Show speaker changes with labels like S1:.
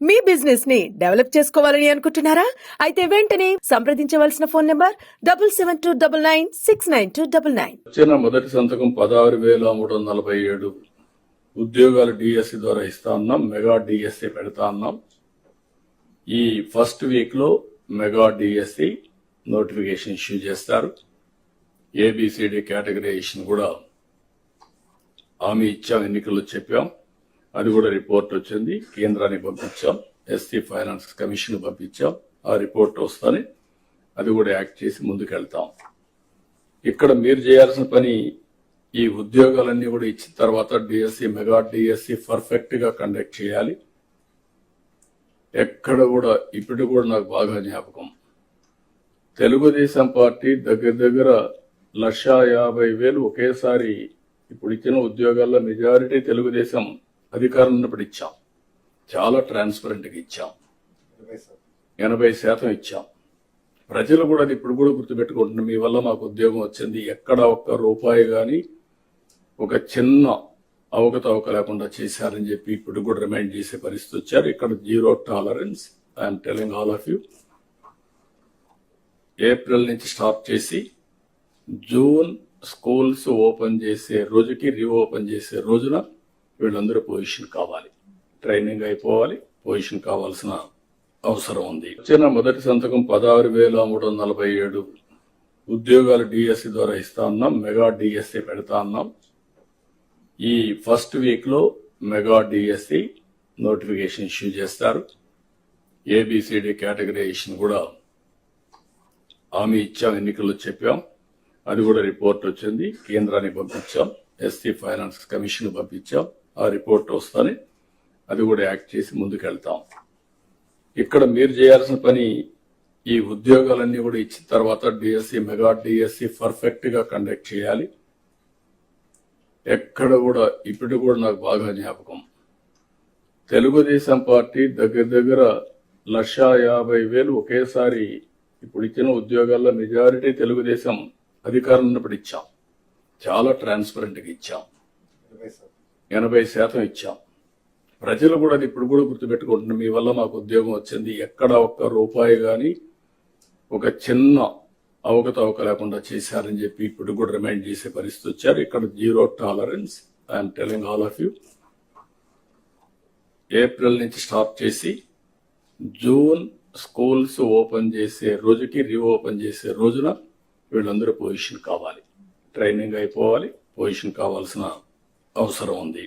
S1: మీ business ని develop చేసుకోవాలని అనుకుంటున్నారా? అయితే వెంటనే సంప్రదించవలసిన ఫోన్ నంబర్ 7729969299.
S2: వచ్చిన మొదటి సంతకం 16,347 ఉద్యోగాలు డిఎస్సి ద్వారా ఇస్తా ఉన్నాం. మెగా డిఎస్సి పెడతా ఉన్నాం. ఈ ఫస్ట్ వీక్ లో మెగా డిఎస్సి నోటిఫికేషన్ ఇష్యూ చేస్తారు. ఏబిసిడి కేటగరైజేషన్ కూడా హామీ ఇచ్చాం, ఎన్నికల్లో చెప్పాం. అది కూడా రిపోర్ట్ వచ్చింది, కేంద్రానికి పంపించాం, ఎస్సీ ఫైనాన్స్ కమిషన్ పంపించాం. ఆ రిపోర్ట్ వస్తానే అది కూడా యాక్ట్ చేసి ముందుకెళ్తాం. ఇక్కడ మీరు చేయాల్సిన పని ఈ ఉద్యోగాలన్నీ కూడా ఇచ్చిన తర్వాత డిఎస్సి మెగా డిఎస్సి పర్ఫెక్ట్ గా కండక్ట్ చేయాలి. ఎక్కడ కూడా ఇప్పుడు కూడా నాకు బాగా జ్ఞాపకం, తెలుగుదేశం పార్టీ దగ్గర 1,50,000 ఒకేసారి ఇప్పుడు ఇచ్చిన ఉద్యోగాల్లో మెజారిటీ తెలుగుదేశం అధికారం ఉన్నప్పుడు ఇచ్చాం. చాలా ట్రాన్స్పరెంట్ గా ఇచ్చాం, 80% ఇచ్చాం. ప్రజలు కూడా అది ఇప్పుడు కూడా గుర్తుపెట్టుకుంటున్నారు. మీ వల్ల మాకు ఉద్యోగం వచ్చింది, ఎక్కడ ఒక్క రూపాయి గాని ఒక చిన్న అవకతవక లేకుండా చేశారని చెప్పి ఇప్పుడు కూడా రిమైండ్ చేసే పరిస్థితి వచ్చారు. ఇక్కడ zero tolerance. I'm telling all of you. April నుంచి స్టార్ట్ చేసి జూన్ స్కూల్స్ ఓపెన్ చేసే రోజుకి రీఓపెన్ చేసే రోజున వీళ్ళందరూ పొజిషన్ కావాలి, ట్రైనింగ్ అయిపోవాలి, పొజిషన్ కావాల్సిన అవసరం ఉంది. వచ్చిన మొదటి సంతకం 16,347 ఉద్యోగాలు డిఎస్సి ద్వారా ఇస్తా ఉన్నాం. మెగా డిఎస్సి పెడతా ఉన్నాం. ఈ ఫస్ట్ వీక్ లో మెగా డిఎస్సి నోటిఫికేషన్ ఇష్యూ చేస్తారు. ఏబిసిడి కేటగరైజేషన్ కూడా హామీ ఇచ్చాం, ఎన్నికల్లో చెప్పాం. అది కూడా రిపోర్ట్ వచ్చింది, కేంద్రానికి పంపించాం, ఎస్సీ ఫైనాన్స్ కమిషన్ పంపించాం. ఆ రిపోర్ట్ వస్తానే అది కూడా యాక్ట్ చేసి ముందుకెళ్తాం. ఇక్కడ మీరు చేయాల్సిన పని ఈ ఉద్యోగాలన్నీ కూడా ఇచ్చిన తర్వాత డిఎస్సి మెగా డిఎస్సి పర్ఫెక్ట్ గా కండక్ట్ చేయాలి. ఎక్కడ కూడా ఇప్పుడు కూడా నాకు బాగా జ్ఞాపకం, తెలుగుదేశం పార్టీ దగ్గర 1,50,000 ఒకేసారి ఇప్పుడు ఇచ్చిన ఉద్యోగాల్లో మెజారిటీ తెలుగుదేశం అధికారం ఉన్నప్పుడు ఇచ్చాం. చాలా ట్రాన్స్పరెంట్ గా ఇచ్చాం, 80% ఇచ్చాం. ప్రజలు కూడా అది ఇప్పుడు కూడా గుర్తుపెట్టుకుంటున్నారు. మీ వల్ల మాకు ఉద్యోగం వచ్చింది, ఎక్కడ ఒక్క రూపాయి గాని ఒక చిన్న అవకతవక లేకుండా చేశారని చెప్పి ఇప్పుడు కూడా రిమైండ్ చేసే పరిస్థితి వచ్చారు. ఇక్కడ zero tolerance. I'm telling all of you. April నుంచి స్టార్ట్ చేసి జూన్ స్కూల్స్ ఓపెన్ చేసే రోజుకి రీఓపెన్ చేసే రోజున వీళ్ళందరూ పొజిషన్ కావాలి, ట్రైనింగ్ అయిపోవాలి, పొజిషన్ కావాల్సిన అవసరం ఉంది.